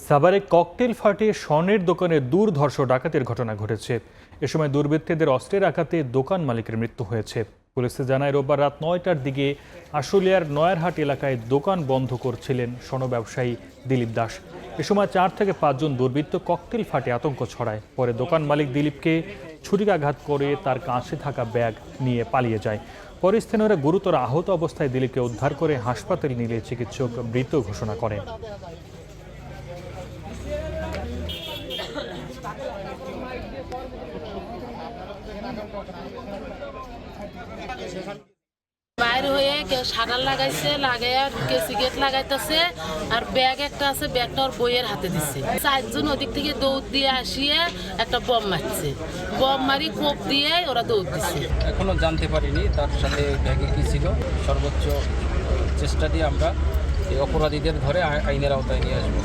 সাভারে ককটেল ফাটিয়ে স্বর্ণের দোকানে দুর্ধর্ষ ডাকাতির ঘটনা ঘটেছে। এ সময় দুর্বৃত্তদের অস্ত্রের আঘাতে দোকান মালিকের মৃত্যু হয়েছে। পুলিশে জানায় রোববার রাত ৯টার দিকে আশুলিয়ার নয়ারহাট এলাকায় দোকান বন্ধ করছিলেন স্বর্ণ ব্যবসায়ী দিলীপ দাস। এ সময় ৪ থেকে ৫ জন দুর্বৃত্ত ককটেল ফাটে আতঙ্ক ছড়ায়। পরে দোকান মালিক দিলীপকে ছুরিকাঘাত করে তার কাছে থাকা ব্যাগ নিয়ে পালিয়ে যায়। পরে স্থানীয়রা গুরুতর আহত অবস্থায় দিলীপকে উদ্ধার করে হাসপাতালে নিলে চিকিৎসক মৃত ঘোষণা করেন। বাইর হয়ে কেউ শাটার লাগাইছে, লাগাইয়া কেসি গেট লাগাইতেছে, আর ব্যাগ একটা আছে, ব্যাগটা ওর বইয়ের হাতে দিচ্ছে। ৪ জন ওদিক থেকে দৌড় দিয়ে আসিয়ে একটা বম মারছে, বম মারি কোপ দিয়ে ওরা দৌড় দিচ্ছে। এখনো জানতে পারিনি তার সাথে ব্যাগে কি ছিল। সর্বোচ্চ চেষ্টা দিয়ে আমরা এই অপরাধীদের ধরে আইনের আওতায় নিয়ে আসবো।